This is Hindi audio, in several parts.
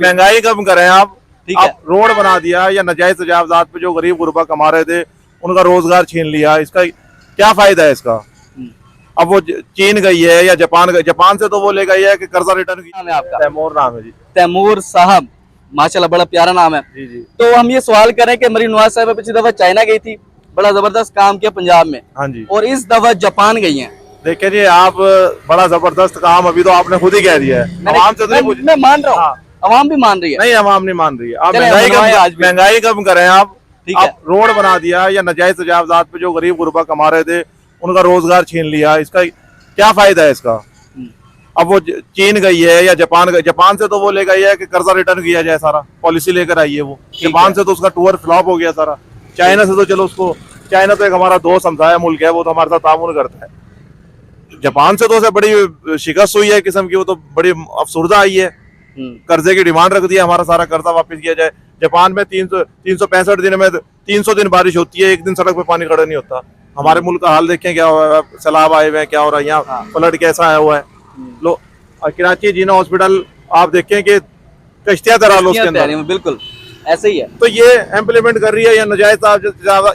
महंगाई कम करें आप। ठीक है। आप रोड बना दिया या नाजायज तजावजात पे जो गरीब गुरबा कमा रहे थे उनका रोजगार छीन लिया, इसका क्या फायदा है इसका। अब वो चीन गई है या जापान गई, जापान से तो वो ले गई है कि कर्जा रिटर्न नाम है आपका? तैमूर नाम है जी। तैमूर साहब, माशाल्लाह बड़ा प्यारा नाम है। जी जी। तो हम ये सवाल करें कि मरीम नवाज साहब पिछली दफा चाइना गई थी, बड़ा जबरदस्त काम किया पंजाब में, हाँ जी। और इस दफा जापान गई हैं। देखिए जी, आप बड़ा जबरदस्त काम अभी तो आपने खुद ही कह दिया है। आवाम से तो नहीं पूछ- मैं मान रहा हूँ, हाँ। अवाम भी मान रही है। नहीं, आवाम नहीं मान रही है। आप चलें, महंगाई कम करें आप। ठीक है। आप रोड बना दिया या नाजायज तजावजात पे जो गरीब गुरबा कमा रहे थे उनका रोजगार छीन लिया, इसका क्या फायदा है इसका। अब वो चीन गई है या जापान गई, जापान से तो वो ले गई है कि कर्जा रिटर्न किया जाए, सारा पॉलिसी लेकर आई है वो। जापान से तो उसका टूर फ्लॉप हो गया सारा। चाइना से तो चलो उसको, चाइना तो एक हमारा दोस्त समझाया मुल्क है, वो तो हमारे साथ तामुन करता है। जापान से तो उसे बड़ी शिकस्त हुई है किस्म की, वो तो बड़ी अफसुर्दा आई है, कर्जे की डिमांड रख दिया हमारा सारा कर्जा वापस किया जाए। जापान में 365 दिन में 300 दिन बारिश होती है, एक दिन सड़क पे पानी खड़ा नहीं होता। हमारे मुल्क का हाल देखें क्या हुआ है, सैलाब आए हुए हैं, क्या हो रहा है यहाँ, फ्लड कैसा आया हुआ है। लो, और कराची जीना हॉस्पिटल आप देखें कि कश्तियां तैरा लो उसके अंदर, बिल्कुल ऐसे ही है। तो ये इम्प्लीमेंट कर रही है या नाजायज,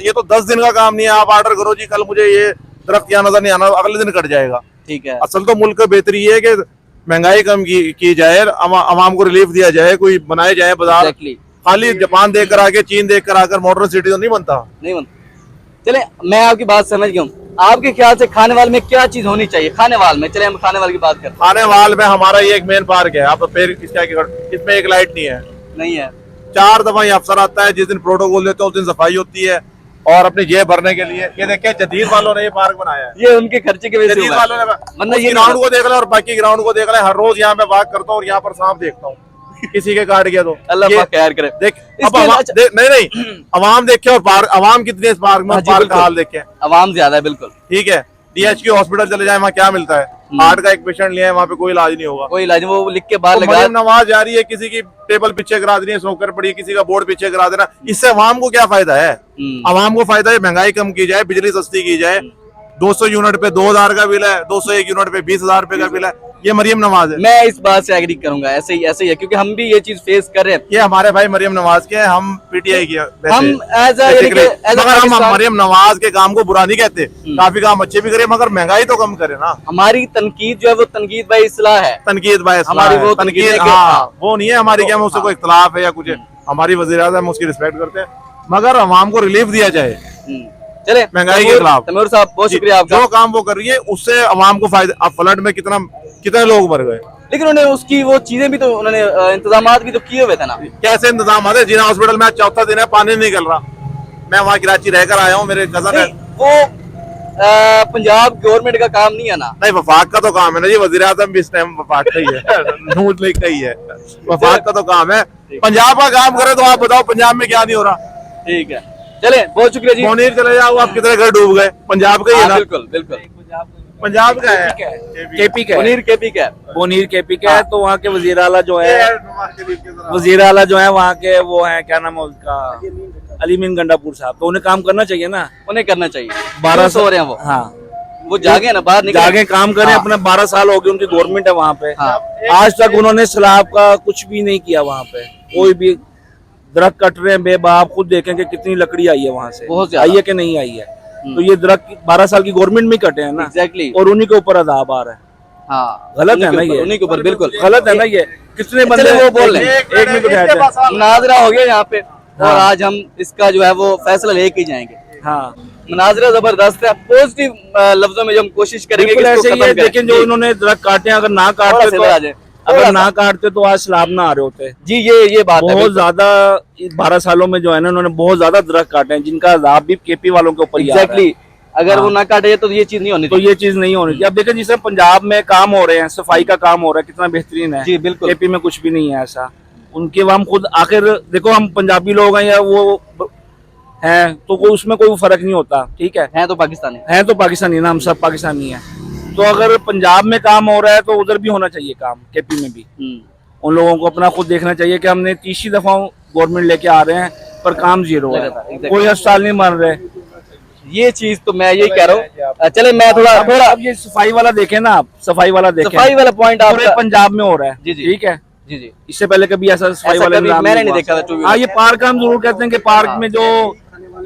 ये तो 10 दिन का काम नहीं है। आप ऑर्डर करो जी, कल मुझे ये दरख्त यहाँ नजर नहीं आना, अगले दिन कट जाएगा। ठीक है। असल तो मुल्क का बेहतरी है कि महंगाई कम की जाए, अवाम को रिलीफ दिया जाए, कोई बनाए जाए बाजार। खाली जापान देख कर आके, चीन देख कर आकर मॉडर्न सिटी तो नहीं बनता। नहीं बनता। चले, मैं आपकी बात समझ गया हूँ। आपके ख्याल से खाने वाल में क्या चीज होनी चाहिए? खाने वाल में, चले हम खाने वाल की बात करते हैं। खाने वाल में हमारा ये एक मेन पार्क है, आप फिर इसमें एक लाइट नहीं है। 4 दफा ये अफसर आता है, जिस दिन प्रोटोकॉल देते हैं उस दिन सफाई होती है, और अपनी जेब भरने के लिए। ये देखिए, जदीद वालों ने ये पार्क बनाया है, ये उनके खर्चे के वजह से जदीद हुआ है। वालों ने। वरना ये ग्राउंड को देख ले और बाकी ग्राउंड को देख ले, हर रोज यहाँ पे वॉक करता हूँ और यहाँ पर सांप देखता हूँ, किसी के काट गया तो अल्लाह पाक खैर करे। देख, अब इसके नहीं, अवाम देखे और पार्क, अवाम कितनी इस पार्क में, पार्क का हाल देखे। अवाम ज्यादा है, बिल्कुल ठीक है। DHQ हॉस्पिटल चले जाए, वहाँ क्या मिलता है? हार्ट का एक पेशेंट लिया है, वहाँ पे कोई इलाज नहीं होगा। कोई इलाज, वो लिख के बाहर लगा। मरियम नवाज जा रही है, किसी की टेबल पीछे करा देनी है, स्नूकर पड़ी है, किसी का बोर्ड पीछे करा देना, इससे अवाम को क्या फायदा है? अवाम को फायदा है महंगाई कम की जाए, बिजली सस्ती की जाए। 200 यूनिट पे 2000 का बिल है, 201 यूनिट पे 20,000 रुपए का बिल है। ये मरियम नवाज है। मैं इस बात से एग्री करूंगा, ऐसे ही है, क्योंकि हम भी ये चीज फेस कर रहे हैं। ये हमारे भाई मरियम नवाज के, हम PTI की हम मगर हम मरियम नवाज के काम को बुरा नहीं कहते, काफी काम अच्छे भी करे, मगर महंगाई तो कम करे ना। हमारी तनकीद जो है वो तनकीद बाई इस्लाह है। तनकीद बाय हमारी वो तनकीद, वो नहीं है हमारी, क्या उससे कोई इख्तलाफ है या कुछ है। हमारी वज़ीर आज़म, हम उसकी रिस्पेक्ट करते हैं, मगर अवाम को रिलीफ दिया जाए चले महंगाई के खिलाफ। तैमूर साहब, बहुत शुक्रिया आपका। जो काम वो कर रही है उससे अवाम को फायदा। अब फ्लड में कितने लोग मर गए, लेकिन उन्होंने उसकी वो चीजें भी तो, उन्होंने इंतजामात भी तो किए हुए थे ना। कैसे इंतजाम आते? जिना हॉस्पिटल में 4था दिन है, पानी नहीं निकल रहा। मैं वहाँ कराची रहकर आया हूँ, मेरे कजन है। वो पंजाब गवर्नमेंट का काम नहीं है ना। नहीं, वफाक का तो काम है ना जी, वज़ीर आज़म भी इस टाइम वफाक का ही है, नून लीग का ही है, वफाक का तो काम है। पंजाब का काम करे तो आप बताओ पंजाब में क्या नहीं हो रहा। ठीक है, चले, बहुत शुक्रिया जी। मोनीर चले जाओ, आप कितने घर डूब गए? पंजाब का ही है ना? बिल्कुल बिल्कुल, पंजाब का है, KP का है। मुनीर KP का है। मुनीर KP का है। तो वहाँ के वजीर आला जो है, वजीर आला जो है वहाँ के, वो है, क्या नाम है उसका, अलीमीन गंडापुर साहब। तो उन्हें काम करना चाहिए ना, उन्हें करना चाहिए। 12 सो रहे हैं वो। हाँ, वो जागे ना, बाहर निकले, जागे काम करें अपना। 12 साल हो गए उनकी गवर्नमेंट है वहाँ पे, आज तक उन्होंने सैलाब का कुछ भी नहीं किया वहाँ पे। कोई भी दरख्त कट रहे हैं बेबाब, खुद देखें कि कितनी लकड़ी आई है वहाँ से, बहुत आई है कि नहीं आई है। तो ये दरख्त 12 साल की गवर्नमेंट में कटे हैं ना। एग्जैक्टली। और उन्हीं के ऊपर अजाब आ रहा है। हाँ, गलत है ना ये, उन्हीं के ऊपर बिल्कुल गलत है ना ये। कितने बंदे वो बोल रहे हैं, एक मिनट मुनाजरा हो गया यहाँ पे, और आज हम इसका जो है वो फैसला लेके ही जाएंगे। हाँ, मुनाजरा जबरदस्त है, पॉजिटिव लफ्जों में जो हम कोशिश करेंगे कि ऐसे इसको ही है। खत्म करें। लेकिन जो इन्होंने दरख्त काटे, अगर ना काटते तो, अगर ना काटते तो आज सैलाब ना आ रहे होते जी। ये बात है, बहुत ज्यादा। 12 सालों में जो है ना, उन्होंने बहुत ज्यादा दरख्त काटे हैं, जिनका अजाब भी KP वालों के ऊपर ही आ रहा है। एग्जैक्टली। अगर वो ना काटे तो ये चीज नहीं होनी तो ये चीज नहीं होनी चाहिए। अब देखिए, जिस पंजाब में काम हो रहे हैं, सफाई का काम हो रहा है, कितना बेहतरीन है जी, बिल्कुल। KP में कुछ भी नहीं है ऐसा। उनके हम खुद आखिर देखो, हम पंजाबी लोग हैं या वो हैं, तो कोई उसमें कोई फर्क नहीं होता। ठीक है, तो पाकिस्तानी है तो पाकिस्तानी ना, हम सब पाकिस्तानी हैं। तो अगर पंजाब में काम हो रहा है तो उधर भी होना चाहिए काम, KP में भी। उन लोगों को अपना खुद देखना चाहिए कि हमने 30 दफा गवर्नमेंट लेके आ रहे हैं पर काम जीरो है, कोई अस्पताल नहीं बन रहे। ये चीज तो मैं यही कह रहा हूँ। चले, मैं थोड़ा अब ये सफाई वाला देखें ना आप, सफाई वाला देखें, सफाई वाला पॉइंट पूरे पंजाब में हो रहा है। जी जी। ठीक है, जी जी। इससे पहले कभी ऐसा सफाई ऐसा वाला कभी इंतजाम मैंने हुआ। नहीं देखा था, to be हाँ, ये honest। पार्क हम जरूर कहते हैं कि पार्क में जो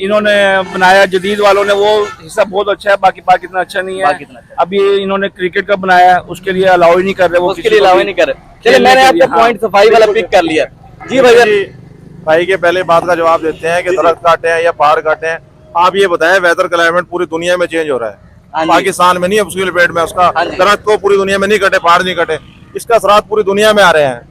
इन्होंने बनाया जदीद वालों ने, वो हिस्सा बहुत अच्छा है, बाकी पार्क इतना अच्छा नहीं है। बाकी इतना अच्छा। अभी इन्होंने क्रिकेट का बनाया है, उसके लिए अलाउ ही नहीं कर रहे वो, उसके लिए अलाउ ही नहीं कर रहे। चलिए, खेलने मैंने के आपका लिए, हाँ। पॉइंट सफाई वाला पिक कर लिया। जी भैया, भाई के पहले बात का जवाब देते हैं कि दरख्त काटे हैं या पहाड़ काटे हैं। आप ये बताएं, वेदर क्लाइमेट पूरी दुनिया में चेंज हो रहा हाँ है, जी। पाकिस्तान में नहीं है, उसकी लपेट में उसका। हाँ जी। दरख्त को पूरी दुनिया में नहीं कटे, पहाड़ नहीं कटे, इसका असरात पूरी दुनिया में आ रहे हैं।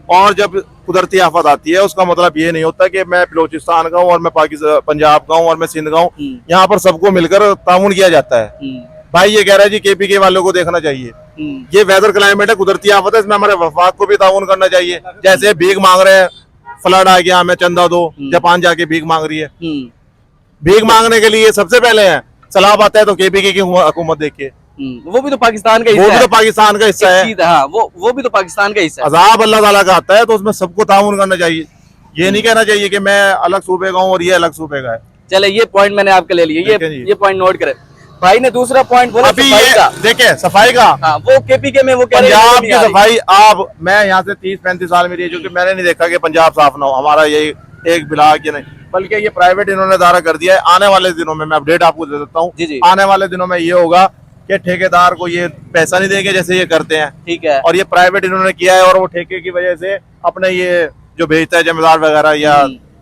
और जब कुदरती आफत आती है, उसका मतलब ये नहीं होता कि मैं बलोचिस्तान का हूँ और मैं पाकिस्तान पंजाब का हूँ और मैं सिंध का हूँ। यहाँ पर सबको मिलकर ताउन किया जाता है। भाई ये कह रहा है जी केपीके वालों को देखना चाहिए, ये वेदर क्लाइमेट है, कुदरती आफत है, इसमें हमारे वफाक को भी ताउन करना चाहिए। जैसे भीख मांग रहे हैं, फ्लड आ गया, हमें चंदा दो, जापान जाके भीख मांग रही है। भीख मांगने के लिए सबसे पहले है सलाब आता है तो केपीके की हुकूमत देखिए, वो भी तो पाकिस्तान का वो हिस्सा भी है। तो पाकिस्तान का हिस्सा एक है। चीज, हाँ, वो भी तो पाकिस्तान का हिस्सा है। अजाब अल्लाह ताला का आता है तो उसमें सबको ताउन करना चाहिए। ये नहीं कहना चाहिए कि मैं अलग सूबे का हूँ और ये अलग सूबे का है। चले, ये पॉइंट मैंने आपका ले लिया, देखें जी। ये पॉइंट नोट करें। भाई ने दूसरा पॉइंट बोला अभी सफाई ये का। देखे सफाई का, हाँ, वो केपीके में वो कह रहे हैं पंजाब नहीं की आ रही। सफाई, आप मैं यहाँ से 30-35 साल में रही हूँ, क्योंकि मैंने नहीं देखा कि पंजाब साफ ना हो। हमारा यही एक बिलाक, ये नहीं, बल्कि ये प्राइवेट इन्होंने दायरा कर दिया है। आने वाले दिनों में मैं अपडेट आपको दे देता हूँ, जी जी। आने वाले दिनों में ये होगा कि ठेकेदार को ये पैसा नहीं देंगे जैसे ये करते हैं, ठीक है। और ये प्राइवेट इन्होंने किया है, और वो ठेके की वजह से अपने ये जो भेजता है जमींदार वगैरह या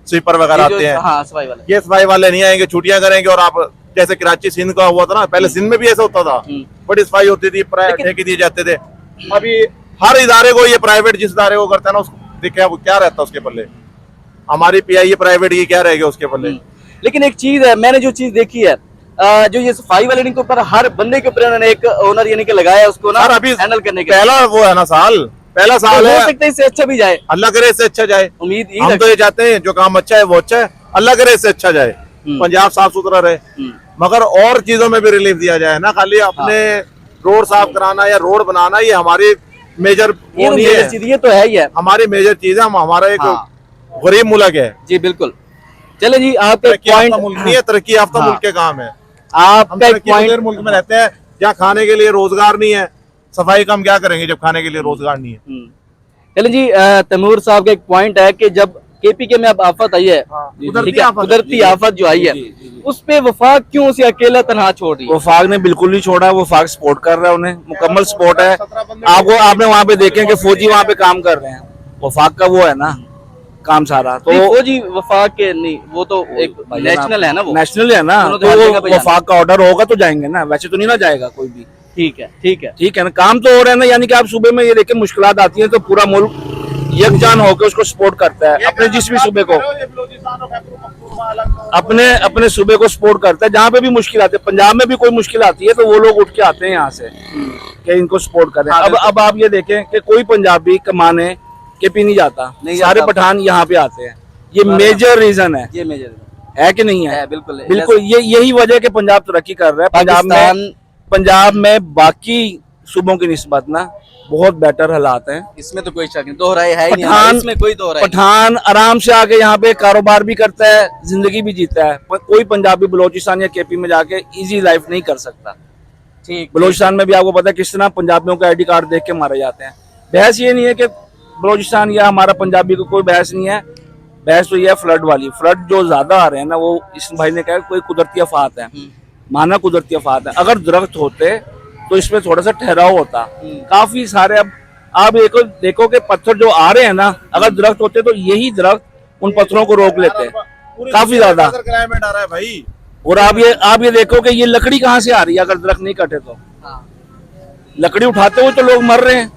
स्वीपर वगैरह ये जो- आते हैं, हाँ, सफाई वाले। ये सफाई वाले नहीं आएंगे, छुट्टियां करेंगे। और आप जैसे कराची सिंध का हुआ था ना, पहले सिंध में भी ऐसा होता था, बड़ी सफाई होती थी, ठेके दिए जाते थे। अभी हर इदारे को, ये प्राइवेट जिस इदारे को करता है ना, उसको देखिए वो क्या रहता है उसके पल्ले। हमारी पीआई प्राइवेट की क्या रहेगा उसके पल्ले। लेकिन एक चीज है, मैंने जो चीज देखी है, जो ये सफाई वाले के ऊपर हर बंदे के ऊपर उन्होंने एक ओनर यानी कि लगाया उसको ना सर अभी हैंडल करने के। पहला वो है ना साल, पहला साल हो है, सकता है इससे अच्छा भी जाए, अल्लाह करे इससे अच्छा जाए। उम्मीद यही हम तो रखते ये चाहते हैं जो काम अच्छा है वो अच्छा है, अल्लाह करे इससे अच्छा जाए, पंजाब साफ सुथरा रहे। मगर और चीजों में भी रिलीफ दिया जाए ना, खाली अपने रोड साफ कराना या रोड बनाना ये हमारी मेजर ये वो तो नहीं मेजर है। चीज, ये तो है ही है। हमारी मेजर चीज है, हमारा एक हाँ। गरीब मुल्क है, जी बिल्कुल। चले जी, आपका तरक्की याफ्ता पॉइंट, मुल्क नहीं है, तरक्की याफ्ता हाँ। मुल्क के काम है। हम आपका एक तरक्की पॉइंट, पजीर मुल्क में रहते हैं जहाँ खाने के लिए रोजगार नहीं है, सफाई का हम क्या करेंगे जब खाने के लिए रोजगार नहीं है। चले जी, तैमूर साहब का एक पॉइंट है कि जब केपीके में अब आफत आई है, कुदरती ठीक है, आफत। कुदरती आफत जो आई है, उस पे वफाक क्यों उसे अकेला तनहा छोड़ रही है? वफाक ने बिल्कुल नहीं छोड़ा, वफाक सपोर्ट कर रहा है, उन्हें मुकम्मल सपोर्ट है। आपने वहाँ पे देखें कि फौजी वहाँ पे काम कर रहे हैं, वफाक का वो है ना काम सारा। तो नहीं, फौजी वफाक के नहीं, वो तो एक नेशनल है ना, वो नेशनल है ना, दोनों तो तो हर वो जगह पे जाना। वफाक का ऑर्डर होगा तो जाएंगे ना, वैसे तो नहीं ना जाएगा कोई भी। ठीक है, ठीक है। ठीक है ना, काम तो हो रहा है ना, यानी कि आप सूबे में ये देखें मुश्किलात आती है तो पूरा मुल्क यकजान होकर उसको सपोर्ट करता है, अपने जिस भी सूबे को, अपने सूबे को सपोर्ट करता है। जहाँ पे भी मुश्किल आती है, पंजाब में भी कोई मुश्किल आती है तो वो लोग उठ के आते हैं यहाँ से कि इनको सपोर्ट करें। अब आप ये देखें कि कोई पंजाबी कमाने केपी नहीं जाता, नहीं सारे जाता। पठान यहाँ पे आते हैं। ये मेजर रीजन है, ये मेजर है कि नहीं है? बिल्कुल है। बिल्कुल, ये यही वजह है कि पंजाब तरक्की कर रहा है। पंजाब में बाकी सूबों की निस्बत ना बहुत बेटर हालात हैं। इसमें तो कोई शक नहीं, दोहराई है ही नहीं, पठान इसमें कोई दोहराई नहीं। पठान आराम से आके यहाँ पे कारोबार भी करता है, जिंदगी भी जीता है। पर कोई पंजाबी बलोचिस्तान या केपी में जाके इजी लाइफ नहीं कर सकता। ठीक, बलोचिस्तान में भी आपको पता है किस तरह पंजाबियों का आईडी कार्ड देख के मारे जाते हैं। बहस ये नहीं है कि बलोचिस्तान या हमारा पंजाबी को, कोई बहस नहीं है। बहस तो ये है फ्लड वाली, फ्लड जो ज्यादा आ रहे हैं ना, वो इस भाई ने कहा कोई कुदरती आफात है, माना कुदरती आफात है। अगर दरख्त होते तो इसमें थोड़ा सा ठहराव होता। काफी सारे, अब आप देखो कि पत्थर जो आ रहे हैं ना, अगर दरख्त होते तो यही दरख्त उन पत्थरों को रोक लेते काफी ज्यादा। क्लाइमेट आ रहा है भाई। और आप ये देखो कि ये लकड़ी कहाँ से आ रही है अगर दरख्त नहीं कटे तो। लकड़ी उठाते हुए तो लोग मर रहे हैं,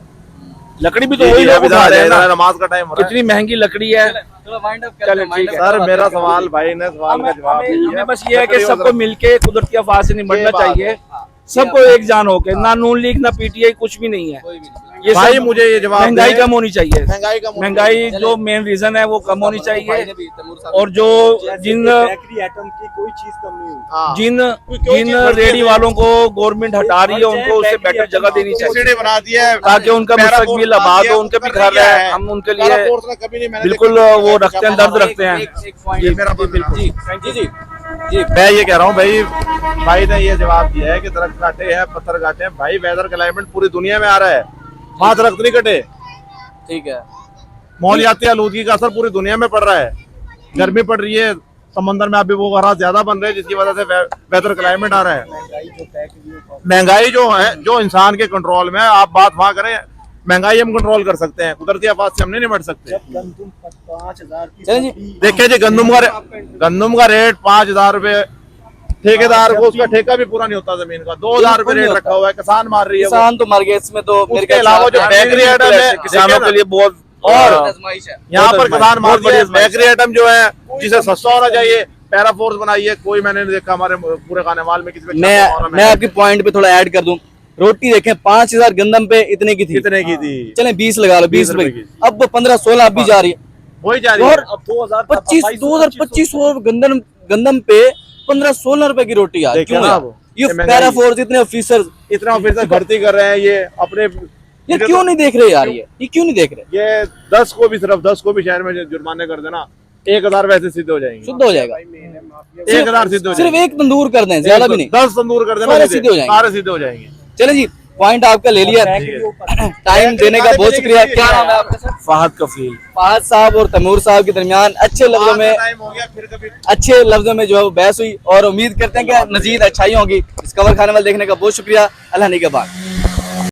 लकड़ी भी तो वही लोग उठा रहे हैं ना। नमाज का टाइम हो रहा है। कितनी महंगी लकड़ी है। चलो ठीक है सर मेरा सवाल, भाई ने सवाल का जवाब दिया। हमें बस ये है कि सबको मिलके कुदरती आफात से निपटना चाहिए, सबको एक जान होके, ना नून लीग ना पीटीआई कुछ भी नहीं है। ये भाई सब मुझे ये जवाब महंगाई दें। कम होनी चाहिए, महंगाई कम होनी महंगाई जो मेन रीजन है वो कम होनी चाहिए। और जो जिन एटम की कोई चीज कम नहीं हुई। हाँ। जिन जिन रेडी वालों को गवर्नमेंट हटा रही है उनको उससे बेटर जगह देनी चाहिए सब्सिडी बना दिया है, ताकि उनका मुस्तकबिल आबाद हो, उनके भी घर है। हम उनके लिए बिल्कुल वो रखते हैं, दर्द रखते हैं। जी मेरा बिल्कुल जी, मैं ये कह रहा हूँ भाई ने ये जवाब दिया है कि दरख्त काटे हैं, पत्थर काटे हैं। भाई वेदर क्लाइमेट पूरी दुनिया में आ रहा है, वहाँ दरख्त नहीं कटे, ठीक है। माहौलियाती आलूदगी का असर पूरी दुनिया में पड़ रहा है। गर्मी पड़ रही है, समंदर में अभी वो हालात ज्यादा बन रहे हैं, जिसकी वजह से वेदर क्लाइमेट आ रहा है। महंगाई जो है, जो इंसान के कंट्रोल में है, आप बात वहां करें, महंगाई हम कंट्रोल कर सकते हैं, कुदरती आफात से हम नहीं निपट सकते। जब गंदम 5,000 की चलें जी। सब्जी- देखिए जी, गंदम का रेट 5,000 रुपए, ठेकेदार को उसका ठेका भी पूरा नहीं होता जमीन का, 2,000 रुपए रेट रखा हुआ है, किसान मार रही है वो। किसान तो मर गए इसमें, तो मेरे उसके ख्याल से अलावा जो आप- बेकरी आइटम है किसानों के लिए बहुत और आजमाइश है। यहाँ पर बहुत किसान मार बहुत दिए। बड़ी बेकरी आइटम जो है, जिसे सस्ता होना चाहिए, पैराफोर्स बनाई है, कोई मैंने नहीं देखा हमारे पूरे खाने वाल में किसी पे छापा मारा मैं आपके पॉइंट पे थोड़ा ऐड कर दूं। रोटी देखें 5,000 गंदम पे इतने की थी, कितने की थी, चलें 20 लगा लो, 20 रुपए रुपए की, अब 15-16 अब भी जा रही है। वही जा रही है। और अब 2025 गंदम पे 15-16 रुपए की रोटी आ रही है। देखिए क्यों ना यार? वो, ये ये महंगाई। पैराफोर्स इतने ऑफिसर इतना ऑफिसर भर्ती कर रहे हैं, ये अपने ये क्यों नहीं देख रहे यार? ये क्यों नहीं देख रहे? ये 10 को भी शहर में जुर्माने कर देना, 1,000 वैसे सिद्ध हो जाएंगे, शुद्ध हो जाएगा। 1,000 सिद्ध हो सिर्फ जाएंगे। एक तंदूर कर दें, ज्यादा भी नहीं। 10 तंदूर कर देना, सारे सीधे हो जाएंगे। सारे सीधे हो जाएंगे। चले जी, पॉइंट आपका ले लिया, टाइम देने का बहुत शुक्रिया। क्या नाम है आपका सर? फहद कफील। फहद साहब और तैमूर साहब के दरमियान अच्छे लफ्जों में टाइम हो गया, फिर कभी अच्छे लफ्जों में जो है वो बहस हुई, और उम्मीद करते हैं कि मजीद अच्छाई होगी। इस कवर खाने वाले देखने का बहुत शुक्रिया। अल्लाह निगहबान।